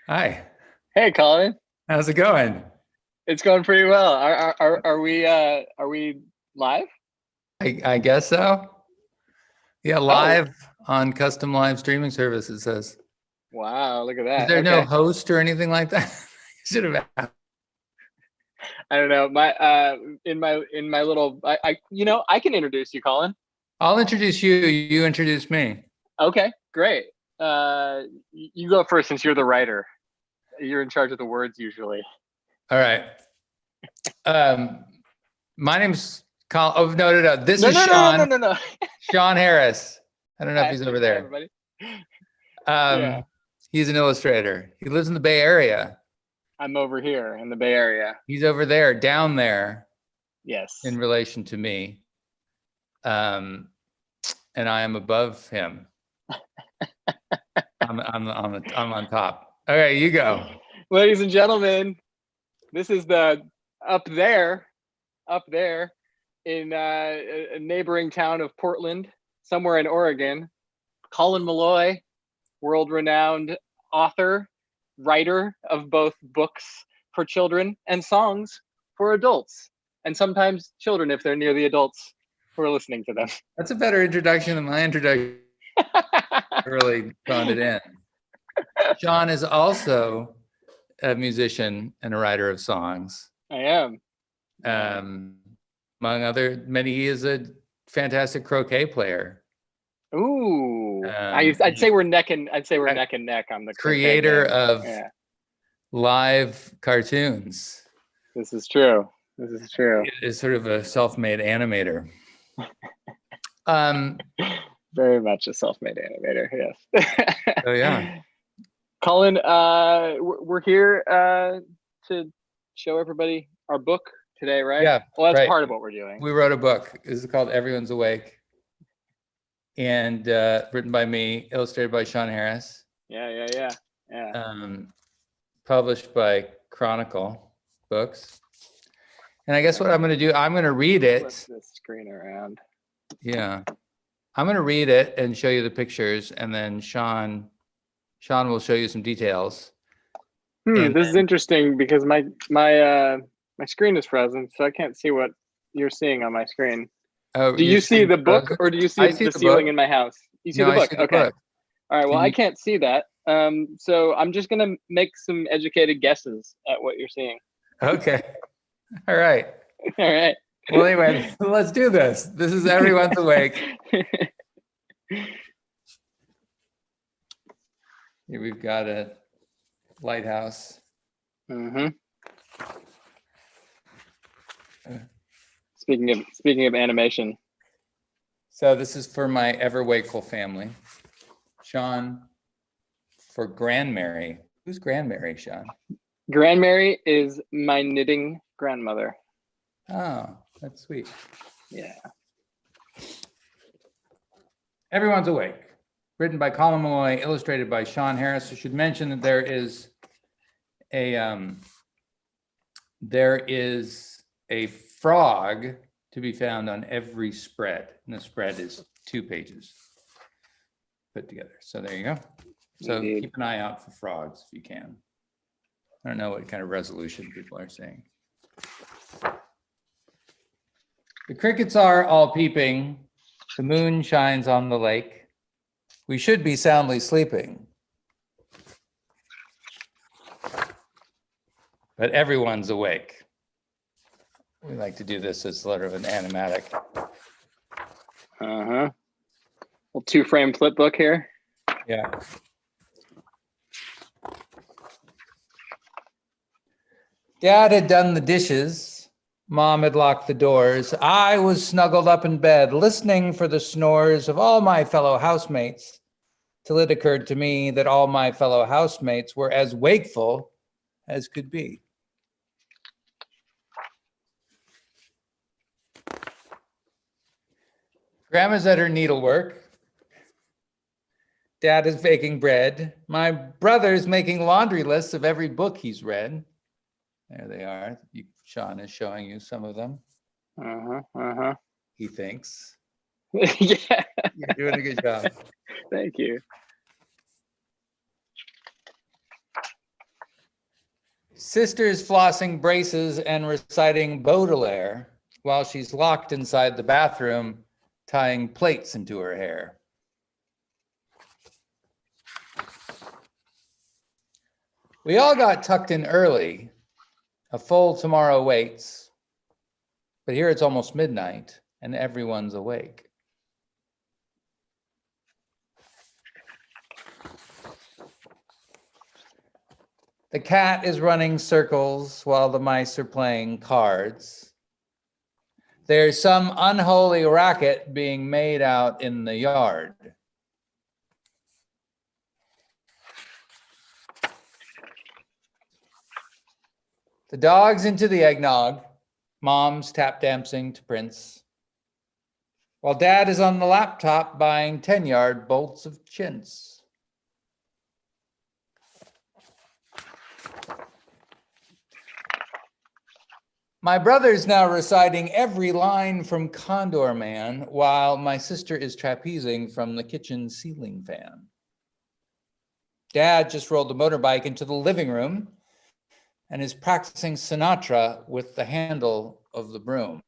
Hi, Hey, Colin. how's it going? It's going pretty well. Are we live? I guess so. Yeah, Oh, live on custom live streaming service, it says. wow, look at Is that. there no Okay. host or anything like that? Should have asked. I don't know. My in my little I can introduce you, Colin. I'll introduce you. You introduce me. Okay, great. You go first since you're the writer. You're in charge of the words usually. All right. Um, my name's Colin. Oh, no. This No, is no, no, no, Shawn. no, no, no. Shawn Harris. I don't know if Hi, he's over hi, there. everybody. Yeah, Um, he's an illustrator. He lives in the Bay Area. I'm over here in the Bay Area. He's over there, down there, in Yes. relation to me. Um, and I am above him. I'm on top. Okay, you go. Ladies and gentlemen, this is the up there, up there in a neighboring town of Portland, somewhere in Oregon. Colin Meloy, world renowned author, writer of both books for children and songs for adults, and sometimes children if they're near the adults who are listening to them. That's a better introduction than my introduction. Really phoned it in. Shawn is also a musician and a writer of songs. I am. Um, among other many, he is a fantastic croquet player. Ooh, I'd say we're neck and neck on the creator thing. of Yeah, live cartoons. this is true. This is true. Is sort of a self-made animator. Very much a self-made animator. Yes. Oh yeah. Colin, we're here to show everybody our book today, right? Yeah. Well, that's Right. part of what we're doing. We wrote a book. This is called Everyone's Awake, and written by me, illustrated by Shawn Harris. Yeah. Published by Chronicle Books. And I guess what I'm going to do, I'm going to read Flip it. this screen around. Yeah. I'm going to read it and show you the pictures, and then Shawn will show you some details. This is interesting because my screen is frozen, so I can't see what you're seeing on my screen. Oh, Do you see the book or do you see the ceiling in my house? You see No, the I book. see the Okay. book. All right. Well, Can I you? can't see that. So I'm just gonna make some educated guesses at what you're seeing. Okay. All right. All right. Well, anyway, let's do this. This is Everyone's Awake. Here we've got a lighthouse. Mm-hmm. Speaking of animation. So this is for my ever wakeful family. Shawn, for Grandmary. Who's Grandmary, Shawn? Grandmary is my knitting grandmother. Oh, that's sweet. Yeah. Everyone's Awake. Written by Colin Meloy, illustrated by Shawn Harris. I should mention that there is a frog to be found on every spread, and the spread is 2 pages put together. So there you go. So Indeed. Keep an eye out for frogs if you can. I don't know what kind of resolution people are saying. The crickets are all peeping. The moon shines on the lake. We should be soundly sleeping. But everyone's awake. We like to do this as sort of an animatic. Uh-huh. Little 2-frame flip book here. Yeah. Dad had done the dishes. Mom had locked the doors. I was snuggled up in bed, listening for the snores of all my fellow housemates, till it occurred to me that all my fellow housemates were as wakeful as could be. Grandma's at her needlework. Dad is baking bread. My brother's making laundry lists of every book he's read. There they are. Shawn is showing you some of them. He thinks. Yeah. You're doing a good job. Thank you. Sister's flossing braces and reciting Baudelaire while she's locked inside the bathroom, tying plaits into her hair. We all got tucked in early. A full tomorrow waits. But here it's almost midnight and everyone's awake. The cat is running circles while the mice are playing cards. There's some unholy racket being made out in the yard. The dog's into the eggnog. Mom's tap dancing to Prince. While Dad is on the laptop buying 10-yard bolts of chintz. My brother's now reciting every line from Condor Man while my sister is trapezing from the kitchen ceiling fan. Dad just rolled the motorbike into the living room and is practicing Sinatra with the handle of the broom.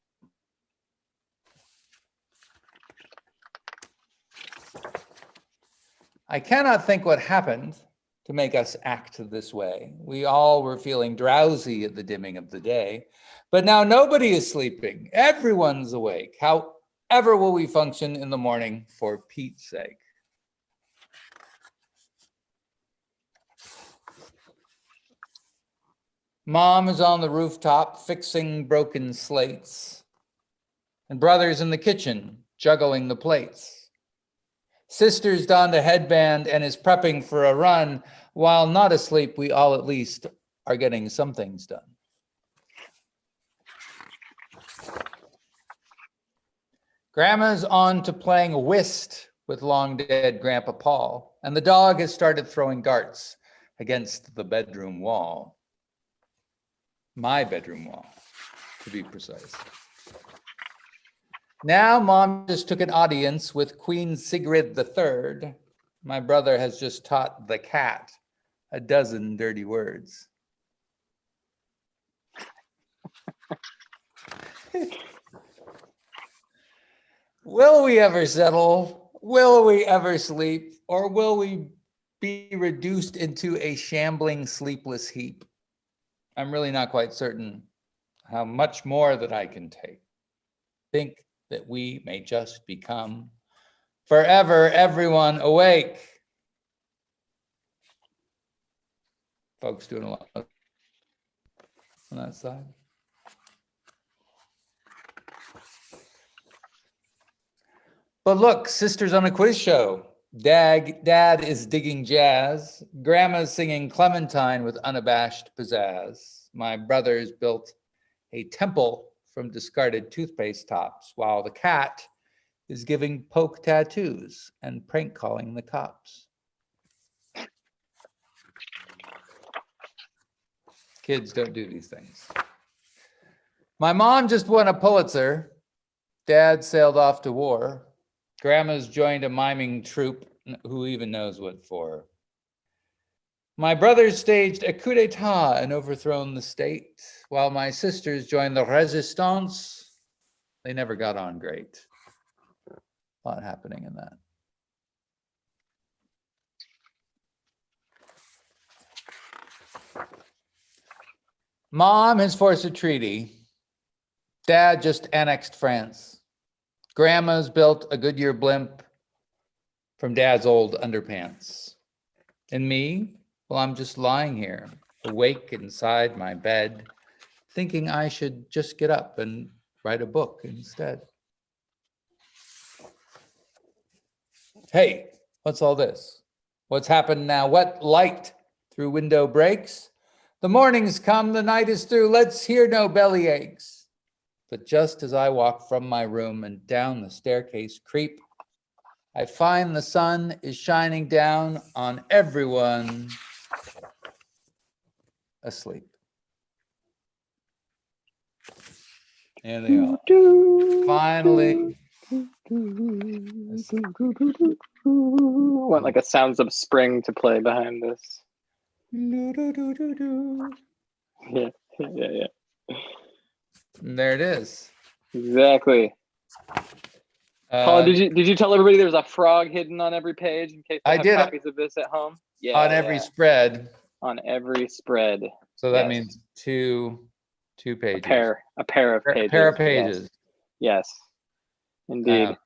I cannot think what happened to make us act this way. We all were feeling drowsy at the dimming of the day, but now nobody is sleeping. Everyone's awake. However will we function in the morning, for Pete's sake? Mom is on the rooftop fixing broken slates, and brother's in the kitchen juggling the plates. Sister's donned a headband and is prepping for a run. While not asleep, we all at least are getting some things done. Grandma's on to playing whist with long dead Grandpa Paul, and the dog has started throwing darts against the bedroom wall. My bedroom wall, to be precise. Now Mom just took an audience with Queen Sigrid III. My brother has just taught the cat a dozen dirty words. Will we ever settle? Will we ever sleep? Or will we be reduced into a shambling, sleepless heap? I'm really not quite certain how much more that I can take. Think that we may just become forever everyone awake. Folks doing a lot on that side. But look, sister's on a quiz show. Dad is digging jazz. Grandma's singing Clementine with unabashed pizzazz. My brother's built a temple from discarded toothpaste tops, while the cat is giving poke tattoos and prank calling the cops. Kids don't do these things. My mom just won a Pulitzer. Dad sailed off to war. Grandma's joined a miming troupe, who even knows what for. My brothers staged a coup d'etat and overthrown the state, while my sisters joined the resistance. They never got on great. A lot happening in that. Mom has forced a treaty. Dad just annexed France. Grandma's built a Goodyear blimp from Dad's old underpants. And me, well, I'm just lying here, awake inside my bed, thinking I should just get up and write a book instead. Hey, what's all this? What's happened now? What light through window breaks? The morning's come, the night is through, let's hear no belly aches. But just as I walk from my room and down the staircase creep, I find the sun is shining down on everyone asleep. There they are. Finally. I want like a Sounds of Spring to play behind this. Yeah, yeah. And there it is. Exactly. Colin, did you tell everybody there's a frog hidden on every page in case they I have did copies of this at home? Yeah. on every spread. On every spread. So that Yes. means two pages. A pair of pages. A pair of pages. Yes. Indeed.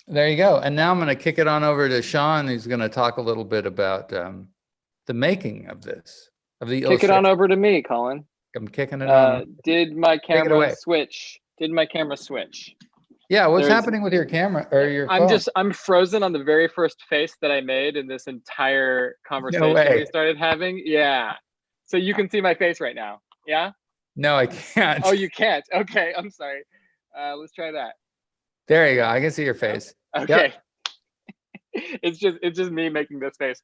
There you go. And now I'm going to kick it on over to Shawn, who's going to talk a little bit about the making of this, of the Kick it on over to me, Colin. I'm kicking it on. Did my camera away. switch? Did my camera switch? Yeah, what's happening with your camera or your phone? I'm frozen on the very first face that I made in this entire conversation we started having. Yeah. So you can see my face right now. Yeah? No, I can't. Oh, you can't. Okay, I'm sorry. Let's try that. There you go. I can see your face. Okay. Yep. It's just me making this face.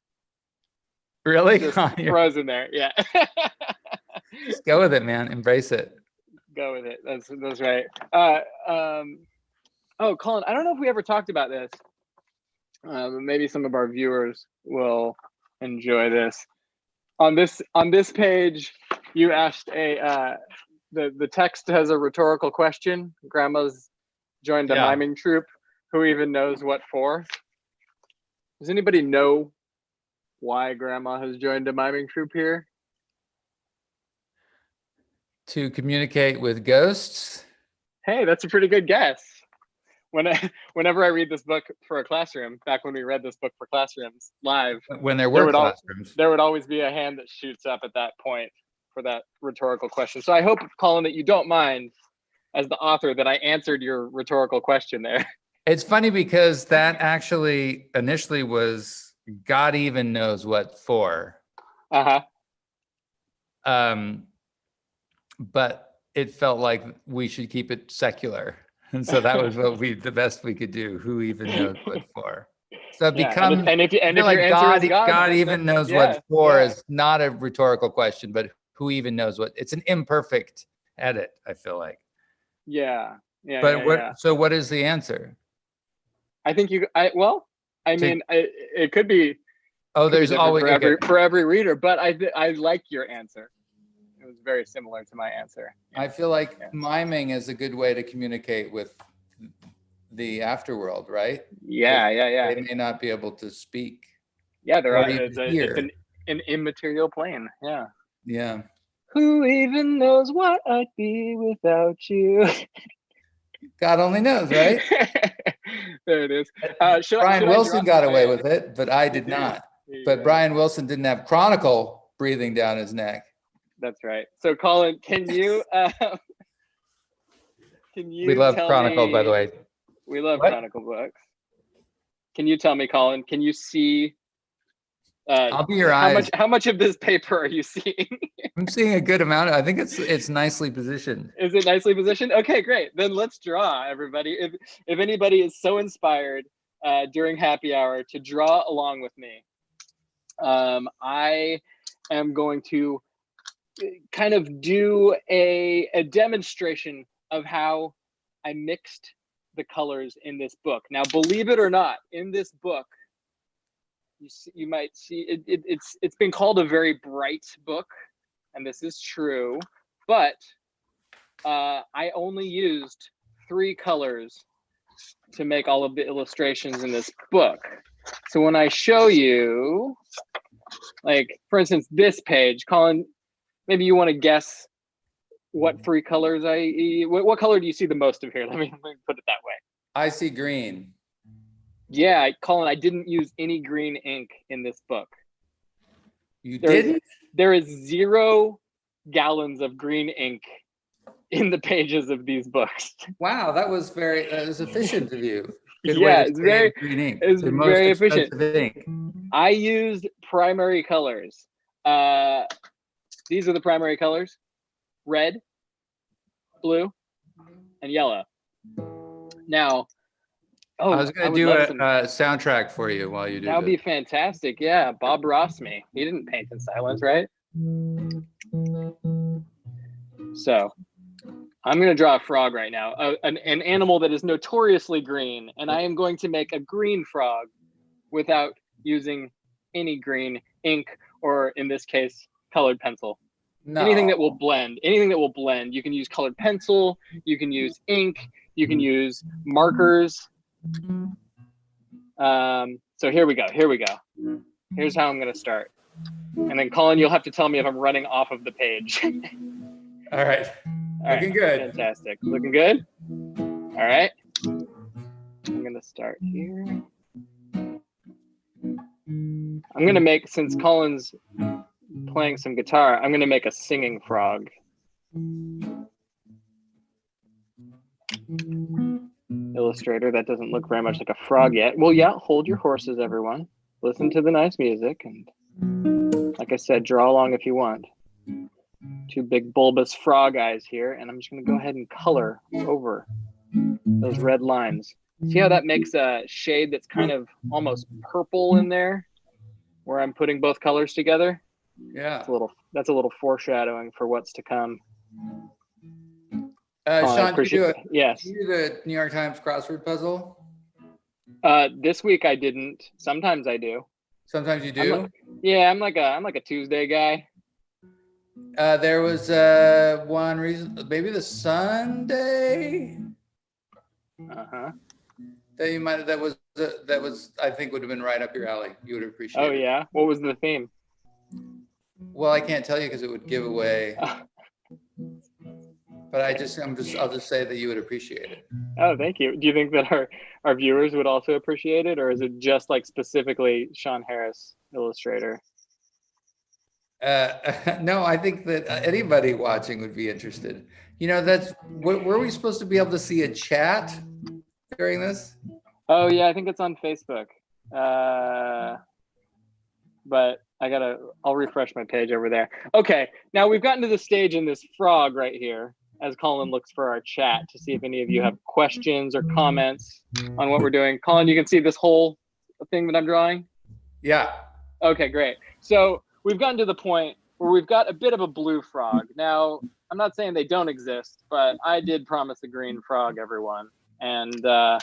Really? Just frozen there. Yeah. Just go with it, man. Embrace it. Go with it. That's right. Oh, Colin, I don't know if we ever talked about this. Maybe some of our viewers will enjoy this. On this page, you asked the text has a rhetorical question. Grandma's joined a miming troupe. Who even knows what for? Does anybody know why Grandma has joined a miming troupe here? To communicate with ghosts. Hey, that's a pretty good guess. Whenever I read this book for a classroom, back when we read this book for classrooms live, when there were classrooms, there would always be a hand that shoots up at that point for that rhetorical question. So I hope, Colin, that you don't mind, as the author, that I answered your rhetorical question there. It's funny because that actually initially was God even knows what for. But it felt like we should keep it secular. And so that was the best we could do. Who even knows what for? So it becomes, and if your answer God, is God even knows what for is not a rhetorical question, but who even knows what? It's an imperfect edit, I feel like. So what is the answer? I think it could be. Oh, there's always for every reader, but I like your answer. It was very similar to my answer. I feel like miming is a good way to communicate with the afterworld, right? Yeah. They may not be able to speak. Yeah, it's an immaterial plane. Yeah. Yeah. Who even knows what I'd be without you? God only knows, right? There it is. Brian Wilson got away with it, but I did not. But Brian Wilson didn't have Chronicle breathing down his neck. That's right. So, Colin, can you We love Chronicle, by the way. We love Chronicle books. Can you tell me, Colin? Can you see? I'll be your eyes. How much of this paper are you seeing? I'm seeing a good amount. I think it's nicely positioned. Is it nicely positioned? Okay, great. Then let's draw, everybody. If anybody is so inspired during happy hour to draw along with me, I am going to kind of do a demonstration of how I mixed the colors in this book. Now, believe it or not, in this book, you might see it's been called a very bright book, and this is true, but I only used 3 colors to make all of the illustrations in this book. So when I show you, like, for instance, this page, Colin, maybe you want to guess what 3 colors what color do you see the most of here? Let me put it that way. I see green. Yeah, Colin, I didn't use any green ink in this book. You didn't? There is 0 gallons of green ink in the pages of these books. Wow, that was efficient of you. It's very green ink. It's very efficient. Ink. I used primary colors. These are the primary colors: red, blue, and yellow. Now, I was going to do a soundtrack for you while you do. That would be fantastic. Yeah, Bob Ross me. He didn't paint in silence, right? So, I'm going to draw a frog right now, an animal that is notoriously green, and I am going to make a green frog without using any green ink, or in this case, colored pencil. No. Anything that will blend. Anything that will blend. You can use colored pencil. You can use ink. You can use markers. So here we go. Here's how I'm going to start. And then, Colin, you'll have to tell me if I'm running off of the page. All right. Looking good. Fantastic. Looking good? All right. I'm going to start here. I'm going to make, since Colin's playing some guitar, I'm going to make a singing frog. Illustrator, that doesn't look very much like a frog yet. Well, yeah, hold your horses, everyone. Listen to the nice music. And like I said, draw along if you want. Two big bulbous frog eyes here. And I'm just going to go ahead and color over those red lines. See how that makes a shade that's kind of almost purple in there, where I'm putting both colors together? Yeah. That's a little foreshadowing for what's to come. Shawn, do you yes. Do you do the New York Times crossword puzzle? This week I didn't. Sometimes I do. Sometimes you do? I'm like a Tuesday guy. There was one reason, maybe the Sunday. That you might that was I think would have been right up your alley. You would appreciate it. Oh yeah. What was the theme? Well, I can't tell you because it would give away. But I'll just say that you would appreciate it. Oh, thank you. Do you think that our viewers would also appreciate it, or is it just like specifically Shawn Harris, illustrator? No, I think that anybody watching would be interested. You know, were we supposed to be able to see a chat during this? Oh yeah, I think it's on Facebook. But I'll refresh my page over there. Okay, now we've gotten to the stage in this frog right here, as Colin looks for our chat to see if any of you have questions or comments on what we're doing. Colin, you can see this whole thing that I'm drawing? Yeah. Okay, great. So we've gotten to the point where we've got a bit of a blue frog. Now, I'm not saying they don't exist, but I did promise a green frog, everyone. And a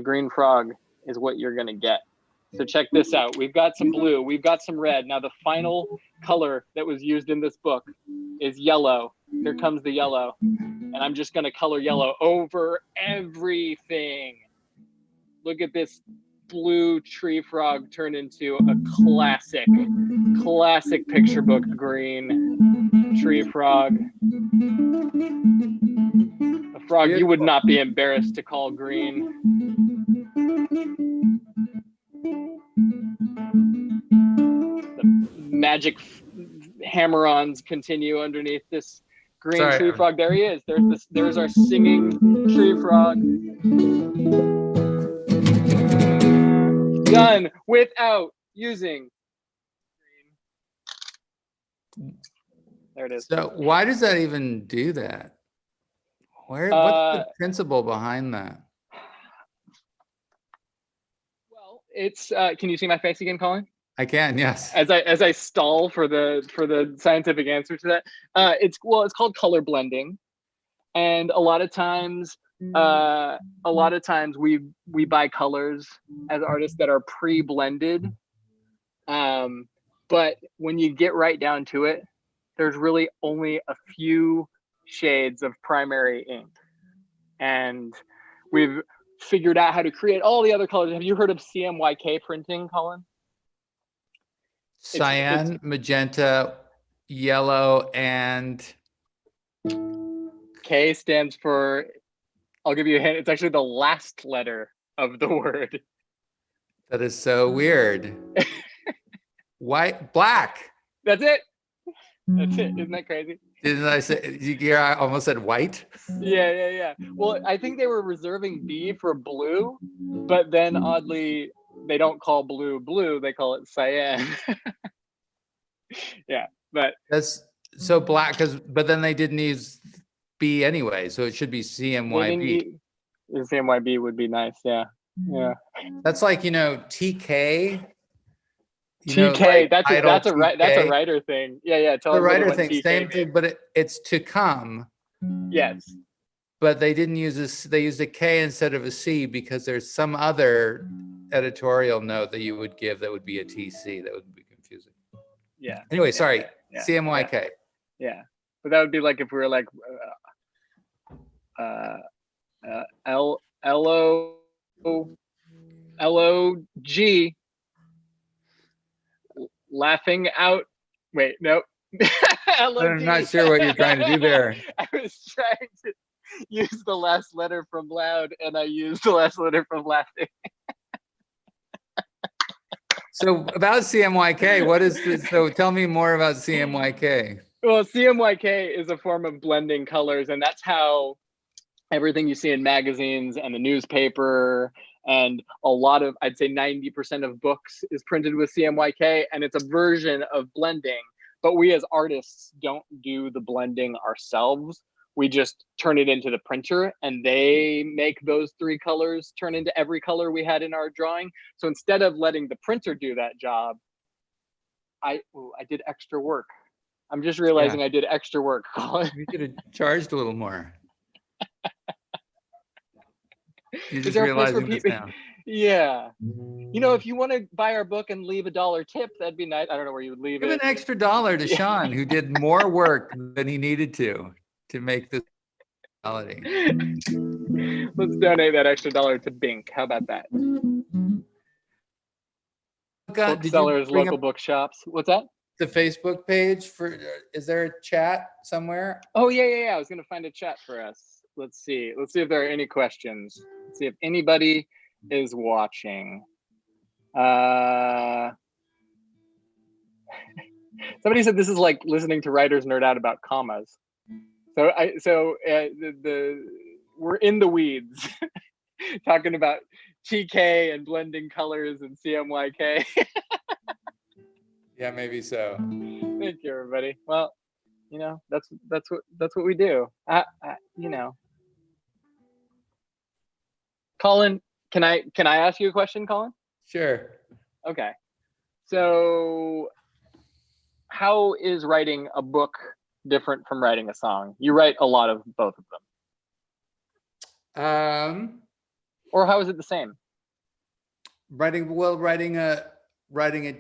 green frog is what you're gonna get. So check this out. We've got some blue, we've got some red. Now the final color that was used in this book is yellow. Here comes the yellow. And I'm just gonna color yellow over everything. Look at this blue tree frog turn into a classic picture book green tree frog. A frog you would not be embarrassed to call green. The magic hammer-ons continue underneath this green tree frog. There he is. There's our singing tree frog. Done without using green. There it is. So why does that even do that? What's the principle behind that? Well, it's can you see my face again, Colin? I can, yes. As I stall for the scientific answer to that, it's called color blending, and a lot of times we buy colors as artists that are pre-blended, but when you get right down to it, there's really only a few shades of primary ink, and we've figured out how to create all the other colors. Have you heard of CMYK printing, Colin? Cyan, magenta, yellow, and K stands for, I'll give you a hint, it's actually the last letter of the word. That is so weird. White, black. That's it. Isn't that crazy? Didn't I say, I almost said white? Yeah. Well, I think they were reserving B for blue, but then oddly, they don't call blue, they call it cyan. Yeah, but that's so black but then they didn't use B anyway, so it should be CMYB. CMYB would be nice, yeah. That's like, TK. TK, that's a writer thing. Yeah. The writer thing, same thing, but it's to come. Yes. But they didn't use this. They used a K instead of a C because there's some other editorial note that you would give that would be a TC. That would be confusing. Yeah. Anyway, sorry. CMYK. Yeah. But that would be like if we were like LOG laughing out. Wait, nope. LOG. I'm not sure what you're trying to do there. I was trying to use the last letter from loud, and I used the last letter from laughing. So about CMYK, what is this? So tell me more about CMYK. Well, CMYK is a form of blending colors, and that's how everything you see in magazines and the newspaper and a lot of, I'd say 90% of books is printed with CMYK, and it's a version of blending. But we as artists don't do the blending ourselves. We just turn it into the printer, and they make those 3 colors turn into every color we had in our drawing. So instead of letting the printer do that job, I did extra work. I'm just realizing I did extra work, Colin. You could have charged a little more. You just Is there a place realizing where this people? now. Yeah. You know, if you want to buy our book and leave $1 tip, that'd be nice. I don't know where you would leave Give it. an extra $1 to Shawn, who did more work than he needed to make this reality. Let's donate that extra $1 to Bink. How about that? God, did you Booksellers, bring local up bookshops. What's that? the Facebook page for? Is there a chat somewhere? Oh yeah. I was gonna find a chat for us. Let's see. Let's see if there are any questions. Let's see if anybody is watching. Somebody said this is like listening to writers nerd out about commas. We're in the weeds talking about TK and blending colors and CMYK. Yeah, maybe so. Thank you, everybody. Well, you know, that's what we do. You know, Colin, can I ask you a question, Colin? Sure. Okay. So, how is writing a book different from writing a song? You write a lot of both of them. Or how is it the same? Writing a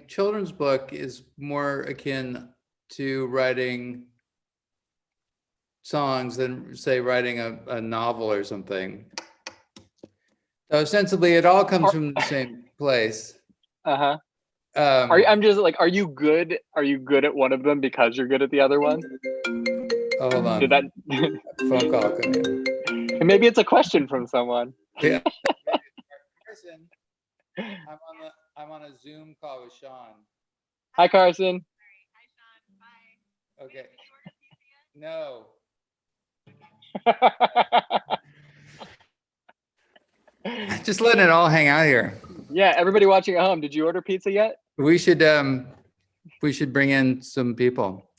children's book is more akin to writing songs than, say, writing a novel or something. So ostensibly, it all comes from the same place. I'm just like, are you good at one of them because you're good at the other one? Oh, hold on. Did that phone call come in? Maybe it's a question from someone. Yeah. Carson, I'm on a Zoom call with Shawn. Hi, Carson. Hi, Shawn. Bye. Okay. No. Just letting it all hang out here. Yeah, everybody watching at home, did you order pizza yet? We should bring in some people.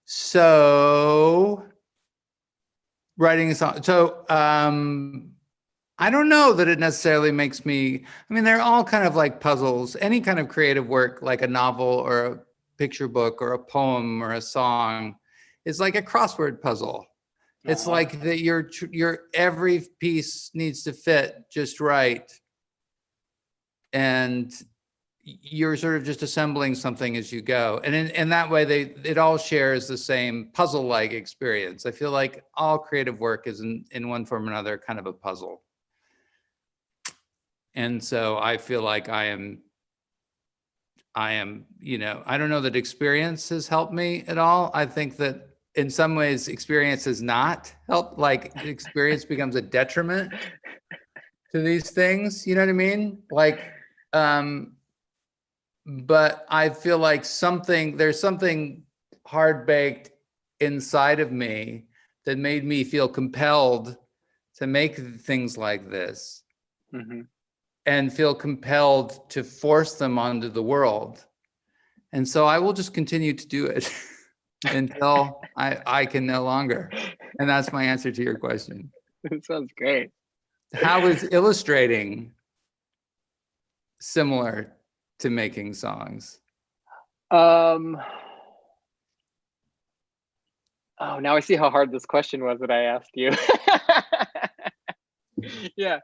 So writing a song. So I don't know that it necessarily makes me, I mean, they're all kind of like puzzles. Any kind of creative work, like a novel or a picture book or a poem or a song, is like a crossword puzzle. It's like that your every piece needs to fit just right. And you're sort of just assembling something as you go. And in that way, it all shares the same puzzle-like experience. I feel like all creative work is in one form or another kind of a puzzle. And so I feel like I am, you know, I don't know that experience has helped me at all. I think that in some ways experience has not helped, like experience becomes a detriment to these things. You know what I mean? Like, but I feel like there's something hard baked inside of me that made me feel compelled to make things like this. Mm-hmm. And feel compelled to force them onto the world. And so I will just continue to do it until I can no longer. And that's my answer to your question. It sounds great. How is illustrating similar to making songs? Oh, now I see how hard this question was that I asked you. Yeah.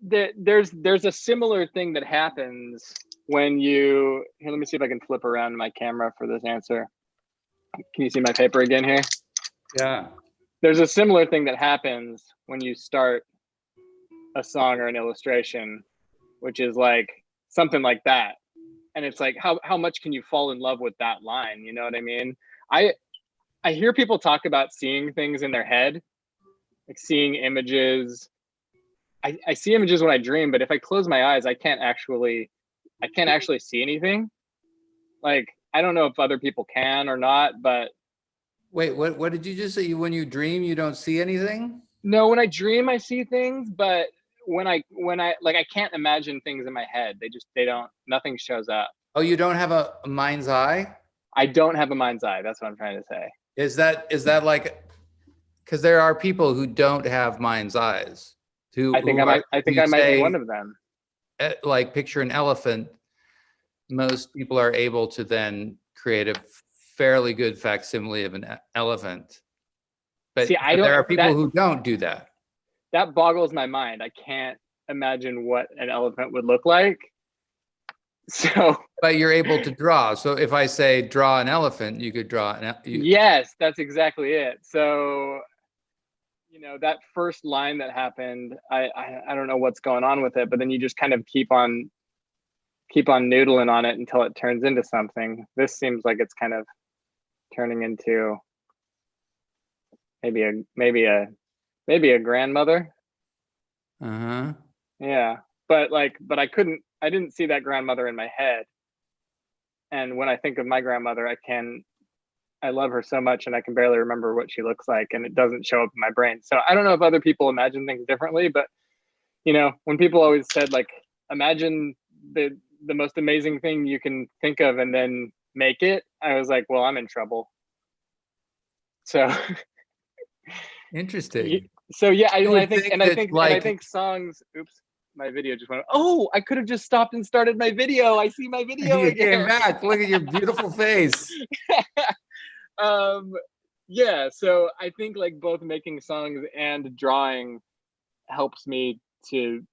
there's a similar thing that happens when you here. Let me see if I can flip around my camera for this answer. Can you see my paper again here? Yeah. There's a similar thing that happens when you start a song or an illustration, which is like something like that. And it's like, how much can you fall in love with that line? You know what I mean? I hear people talk about seeing things in their head, like seeing images. I see images when I dream, but if I close my eyes, I can't actually see anything. Like, I don't know if other people can or not, but Wait, what did you just say? When you dream, you don't see anything? no, when I dream, I see things, but when I like, I can't imagine things in my head. They don't, nothing shows up. Oh, you don't have a mind's eye? I don't have a mind's eye. That's what I'm trying to say. Is that like, because there are people who don't have mind's eyes, I think I might be one of them. like picture an elephant. Most people are able to then create a fairly good facsimile of an elephant. But See, I don't, there are people who don't do that. That boggles my mind. I can't imagine what an elephant would look like. So, but you're able to draw. So if I say draw an elephant, you could draw an. Yes, that's exactly it. So, you know, that first line that happened, I don't know what's going on with it, but then you just kind of keep on noodling on it until it turns into something. This seems like it's kind of turning into maybe a grandmother. Uh-huh. Yeah. But I didn't see that grandmother in my head. And when I think of my grandmother, I love her so much and I can barely remember what she looks like and it doesn't show up in my brain. So I don't know if other people imagine things differently, but you know, when people always said like, imagine the most amazing thing you can think of and then make it, I was like, well, I'm in trouble. So Interesting. So yeah, I think think songs. Oops, my video just went. Oh, I could have just stopped and started my video. I see my video You again. came back. Look at your beautiful face. Yeah. So I think like both making songs and drawing helps me to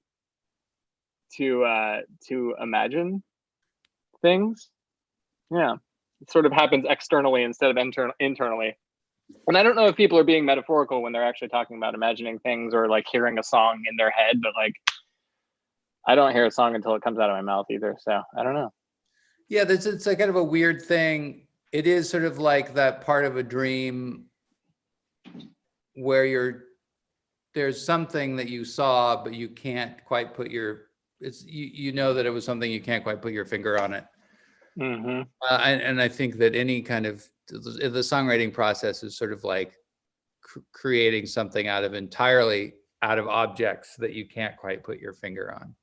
imagine things. Yeah, it sort of happens externally instead of internally. And I don't know if people are being metaphorical when they're actually talking about imagining things or like hearing a song in their head, but like I don't hear a song until it comes out of my mouth either. So I don't know. Yeah, it's like kind of a weird thing. It is sort of like that part of a dream where there's something that you saw, but you can't quite put you know that it was something you can't quite put your finger on it. Mm-hmm. And I think that any kind of the songwriting process is sort of like creating something entirely out of objects that you can't quite put your finger on.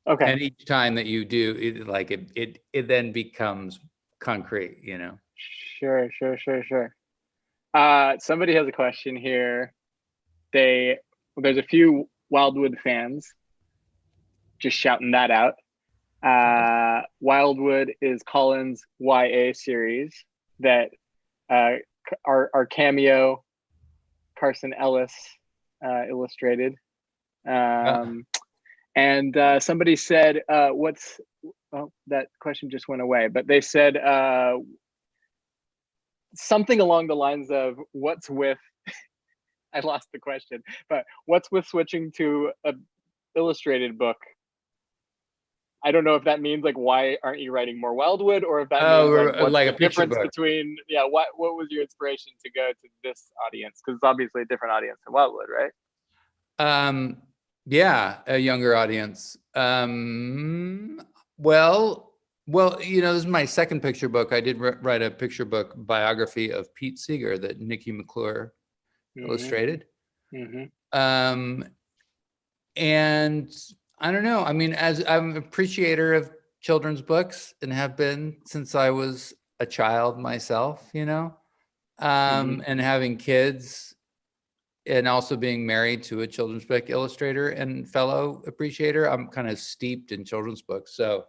Okay. And each time that you do, it then becomes concrete, you know? Sure. Somebody has a question here. There's a few Wildwood fans just shouting that out. Wildwood is Colin's YA series that our cameo Carson Ellis illustrated. And somebody said, that question just went away, but they said something along the lines of what's with, I lost the question, but what's with switching to a illustrated book? I don't know if that means like, why aren't you writing more Wildwood, or if that means like, what's like the a picture difference book between, what was your inspiration to go to this audience? Because it's obviously a different audience than Wildwood, right? Yeah, a younger audience. Well, you know, this is my second picture book. I did write a picture book biography of Pete Seeger that Nikki McClure illustrated. Mm-hmm. And I don't know. I mean, as I'm an appreciator of children's books and have been since I was a child myself, you know, and having kids and also being married to a children's book illustrator and fellow appreciator, I'm kind of steeped in children's books. So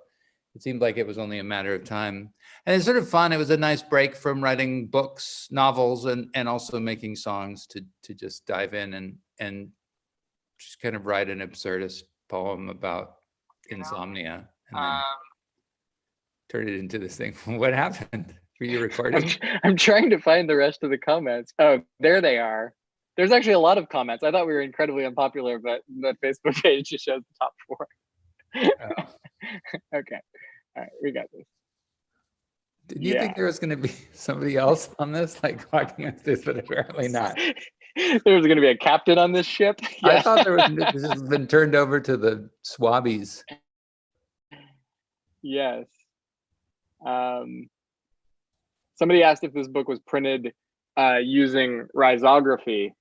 it seemed like it was only a matter of time. And it's sort of fun. It was a nice break from writing books, novels, and also making songs to just dive in and just kind of write an absurdist poem about insomnia and then turn it into this thing. What happened? Were you recording? I'm trying to find the rest of the comments. Oh, there they are. There's actually a lot of comments. I thought we were incredibly unpopular, but the Facebook page just shows the top 4. Oh. Okay. All right, we got this. Did you think there was going to be somebody else on this, like walking up this, but apparently not. There was going to be a captain on this ship. Yeah. I thought this has been turned over to the Swabbies. Yes. Somebody asked if this book was printed using risography.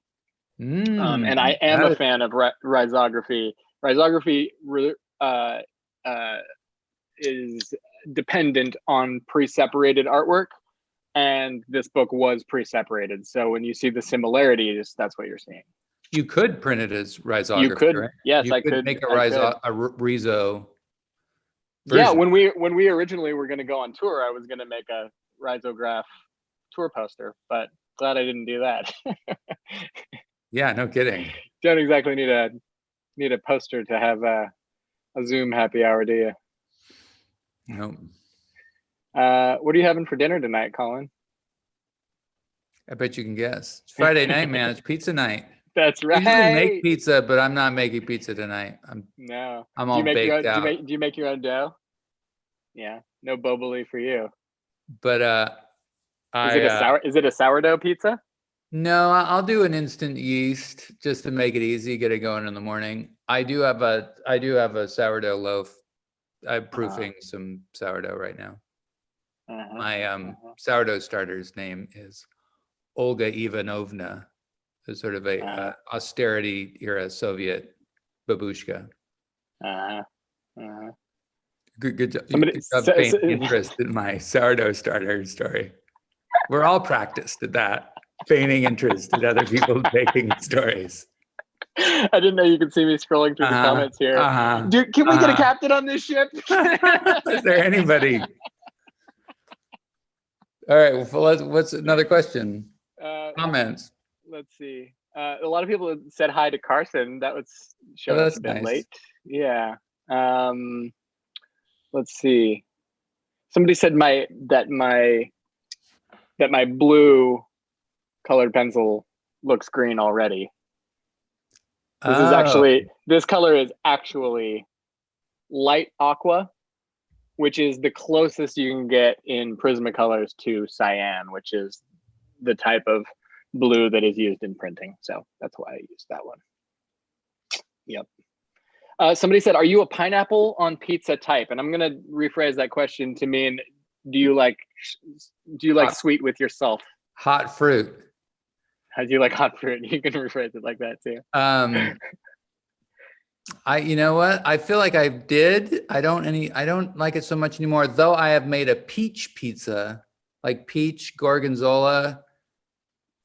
And I am a fan of risography. Risography is dependent on pre-separated artwork, and this book was pre-separated. So when you see the similarities, that's what you're seeing. You could print it as risography. You could, right? yes, you I could could make a I Rizo. Yeah, when we originally were going to go on tour, I was going to make a risograph tour poster, but glad I didn't do that. Yeah, no kidding. Don't exactly need a poster to have a Zoom happy hour, do you? Nope. What are you having for dinner tonight, Colin? I bet you can guess. It's Friday night, man. It's pizza night. That's right. I usually make pizza, but I'm not making pizza tonight. I'm all baked out. Do you make your own dough? Yeah, no boboli for you. But is it a sourdough pizza? No, I'll do an instant yeast just to make it easy, get it going in the morning. I do have a sourdough loaf. I'm proofing some sourdough right now. My sourdough starter's name is Olga Ivanovna. It's sort of a austerity era Soviet babushka. Good job. Good job paying interest in my sourdough starter story. We're all practiced at that, feigning interest in other people's baking stories. I didn't know you could see me scrolling through the comments here. Dude, can we get a captain on this ship? Is there anybody? All right. Well, what's another question? Comments. Let's see. A lot of people said hi to Carson. That was showing up a bit late. Yeah. Let's see. Somebody said that my blue colored pencil looks green already. This color is actually light aqua, which is the closest you can get in Prismacolors to cyan, which is the type of blue that is used in printing. So that's why I used that one. Yep. Somebody said, "Are you a pineapple on pizza type?" And I'm gonna rephrase that question to mean, do you like sweet with yourself? Hot fruit. How do you like hot fruit? You can rephrase it like that too. You know what? I feel like I did. I don't like it so much anymore, though. I have made a peach pizza, like peach gorgonzola,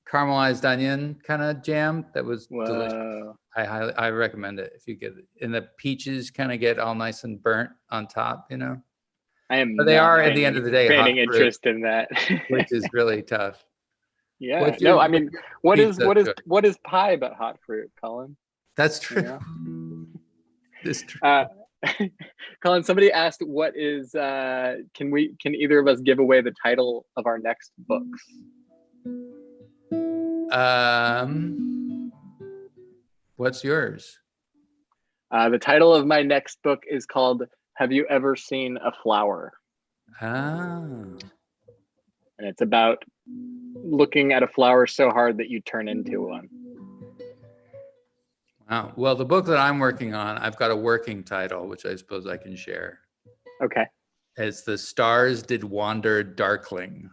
caramelized onion kind of jam. That was delicious. I recommend it if you get it. And the peaches kind of get all nice and burnt on top, you know. But they are at the end of the day feigning interest in that, which is really tough. Yeah. No, I mean, what is pie but hot fruit, Colin? That's true. Yeah. That's true. Colin, somebody asked, "What is? Can either of us give away the title of our next books?" What's yours? The title of my next book is called "Have You Ever Seen a Flower?" And it's about looking at a flower so hard that you turn into one. Wow. Well, the book that I'm working on, I've got a working title, which I suppose I can share. Okay. It's "The Stars Did Wander Darkling."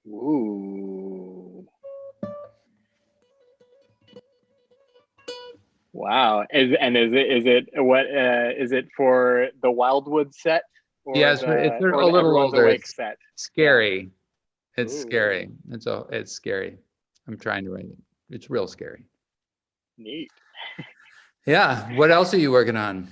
Ooh. Wow. Is it for the Wildwood set? Or it's a little older. It's set? Scary. It's scary. It's scary. I'm trying to write it. It's real scary. Neat. Yeah. What else are you working on?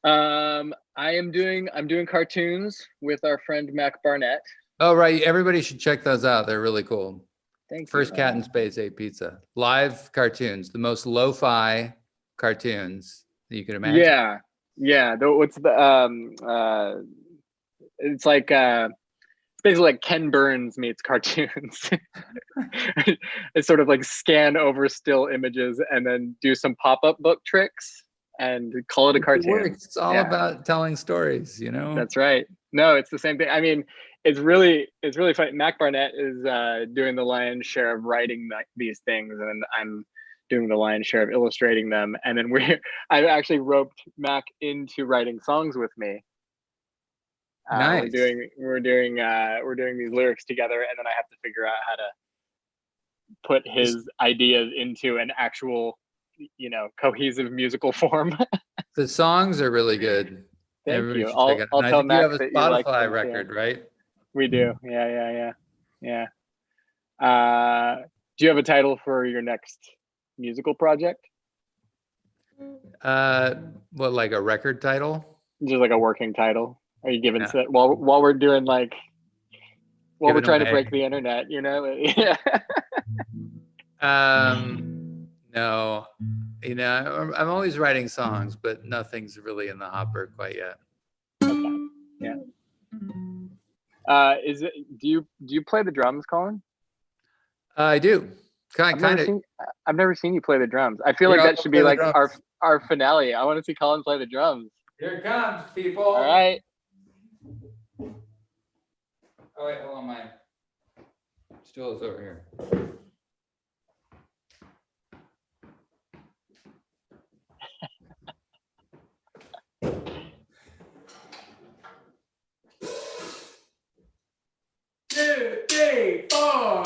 I'm doing cartoons with our friend Mac Barnett. Oh, right. Everybody should check those out. They're really cool. Thank you. First cat in space ate pizza. Live cartoons, the most lo-fi cartoons that you could imagine. Yeah. What's the it's like it's basically like Ken Burns meets cartoons. It's sort of like scan over still images and then do some pop-up book tricks and call it a It cartoon. works. It's all about telling stories, you know? That's right. No, it's the same thing. I mean, it's really funny. Mac Barnett is doing the lion's share of writing these things, and I'm doing the lion's share of illustrating them. And then I've actually roped Mac into writing songs with me. Nice. We're doing these lyrics together, and then I have to figure out how to put his ideas into an actual, cohesive musical form. The songs are really good. Thank Everybody you. should check it out. I'll And I tell think you Max have a that you like Spotify them, record, right? We do. Yeah. Do you have a title for your next musical project? What, like a record title? Just like a working title? Are you giving while we're doing while we're trying to break the internet, Yeah. No, I'm always writing songs, but nothing's really in the hopper quite yet. Okay. Yeah. Do you play the drums, Colin? I do. Kind of. I've never seen you play the drums. I feel like that should be like our finale. I want to see Colin play the drums. Here it comes, people. All right. Oh wait, hold on, my stool is over here. Two, three, four.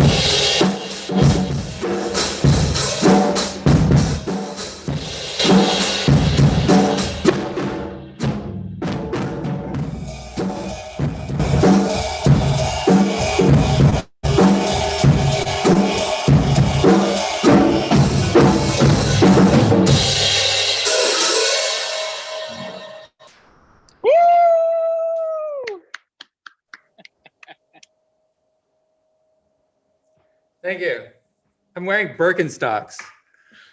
Thank you. I'm wearing Birkenstocks.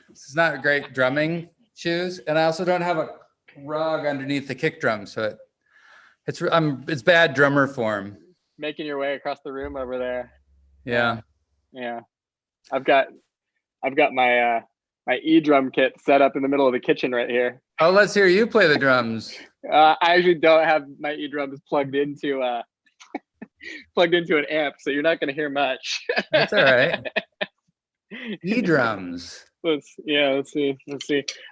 This is not great drumming shoes, and I also don't have a rug underneath the kick drum, so it's bad drummer form. Making your way across the room over there. Yeah. I've got my my e-drum kit set up in the middle of the kitchen right here. Oh, let's hear you play the drums. I actually don't have my e-drums plugged into an amp, so you're not going to hear much. That's all right. E-drums. Let's see.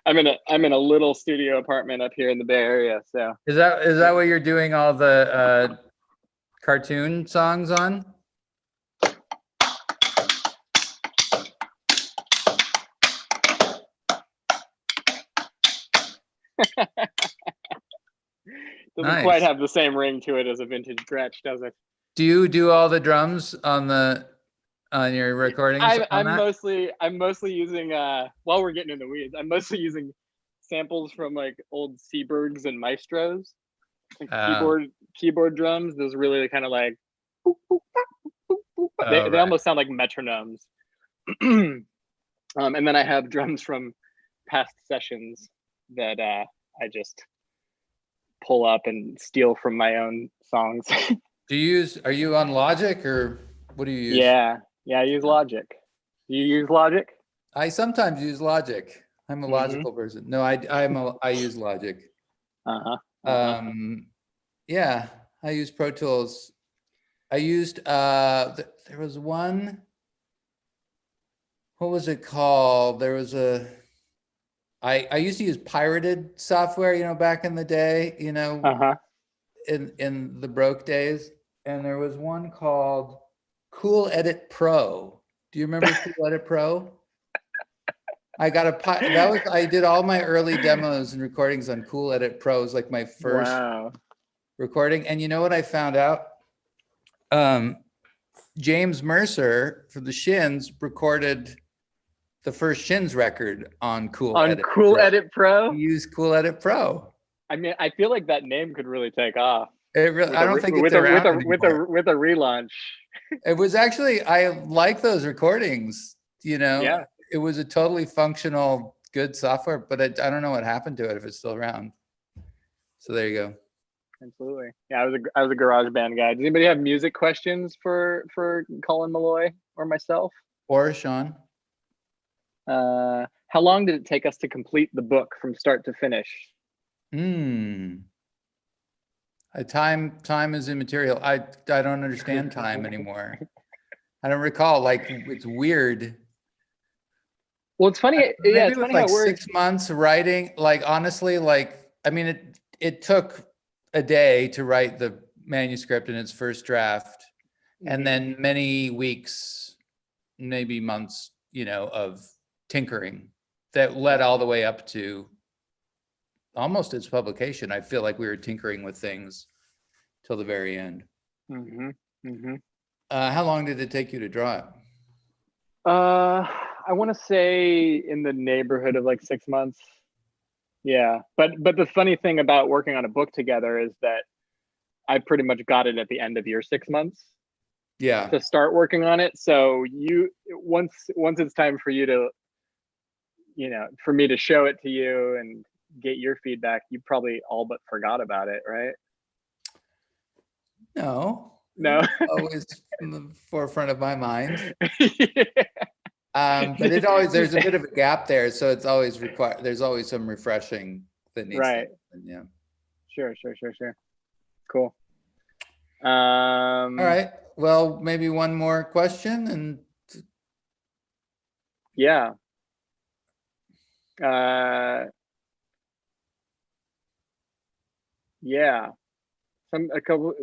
I'm in a little studio apartment up here in the Bay Area. So is that what you're doing all the cartoon songs on? Doesn't quite have the same ring to it as a vintage Gretsch, does it? Do you do all the drums on your recordings? I'm mostly using while we're getting in the weeds, I'm mostly using samples from like old Seabergs and Maestros, like keyboard drums. Those really kind of like they almost sound like metronomes. And then I have drums from past sessions that I just pull up and steal from my own songs. Are you on Logic, or what do you use? Yeah, I use Logic. You use Logic? I sometimes use Logic. I'm a logical person. No, I use Logic. Yeah, I use Pro Tools. I used there was one. What was it called? There was I used to use pirated software, back in the day, in the broke days. And there was one called Cool Edit Pro. Do you remember Cool Edit Pro? I did all my early demos and recordings on Cool Edit Pro. It was like my first recording. And you know what I found out? James Mercer for the Shins recorded the first Shins record on Cool Edit Pro. Edit Pro? He used Cool Edit Pro. I mean, I feel like that name could really take off. It really, I don't think it's with a around anymore. with a relaunch. It was actually, I like those recordings, Yeah. It was a totally functional, good software, but I don't know what happened to it if it's still around. So there you go. Absolutely. Yeah, I was a garage band guy. Does anybody have music questions for Colin Meloy or myself? Or Shawn. How long did it take us to complete the book from start to finish? Time is immaterial. I don't understand time anymore. I don't recall. Like, it's weird. Well, it's funny. Maybe Yeah, it's it was funny how like it works. 6 months writing. Like, honestly, like, I mean, it took a day to write the manuscript in its first draft, and then many weeks, maybe months, of tinkering that led all the way up to almost its publication. I feel like we were tinkering with things till the very end. How long did it take you to draw it? I want to say in the neighborhood of like 6 months. Yeah, but the funny thing about working on a book together is that I pretty much got it at the end of your 6 months. Yeah. To start working on it. So once it's time for you to, for me to show it to you and get your feedback, you probably all but forgot about it, right? No. No. Always in the forefront of my mind. Yeah. But there's a bit of a gap there, so it's always required. There's always some refreshing that needs to happen. Yeah. Sure. Cool. All right. Well, maybe one more question and yeah. Yeah.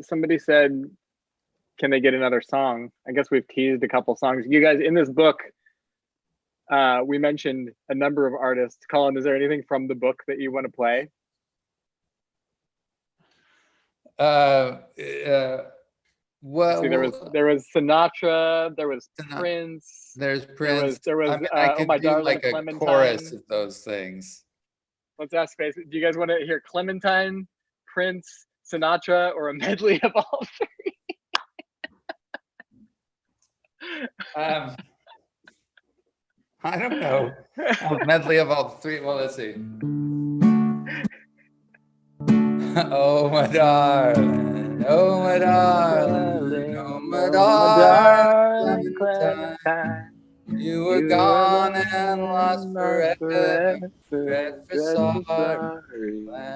Somebody said, can they get another song? I guess we've teased a couple songs. You guys, in this book, we mentioned a number of artists. Colin, is there anything from the book that you want to play? Well, see, there was Sinatra, there was Prince. There's Prince. There was I Oh could My do Darling like a Clementine. chorus of those things. Let's ask space. Do you guys want to hear Clementine, Prince, Sinatra, or a medley of all three? I don't know. A medley of all three. Well, let's see. Oh my darling, oh my darling, oh my darling Clementine. You were gone and lost forever, dreadful sorry,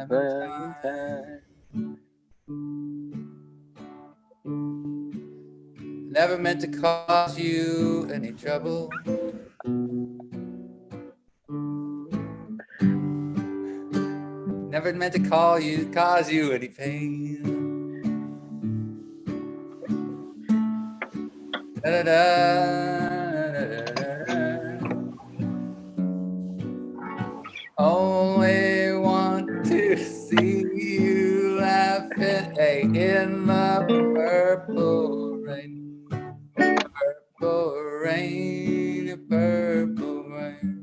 Clementine. Never meant to cause you any trouble. Never meant to cause you any pain. Da, da, da, da, da, da. Only want to see you laughing, hey, in the purple rain, purple rain, purple rain.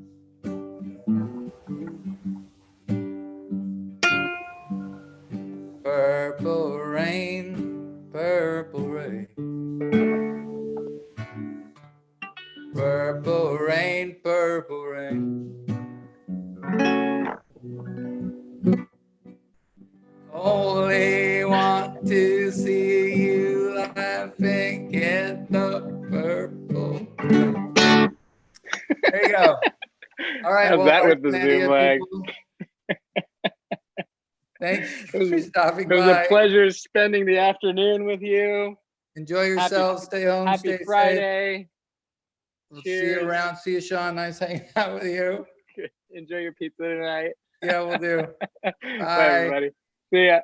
Purple rain, purple rain. Purple rain, purple rain. Only want to see you laughing in the purple rain. There you go. All right. How's well, that with the Zoom lag? Thanks for stopping by. It was a pleasure spending the afternoon with you. Enjoy yourselves. Stay home. Happy Stay Friday. safe. We'll see you around. See you, Shawn. Nice hanging out with you. Enjoy your pizza tonight. Yeah, we'll do. Bye, everybody. See ya.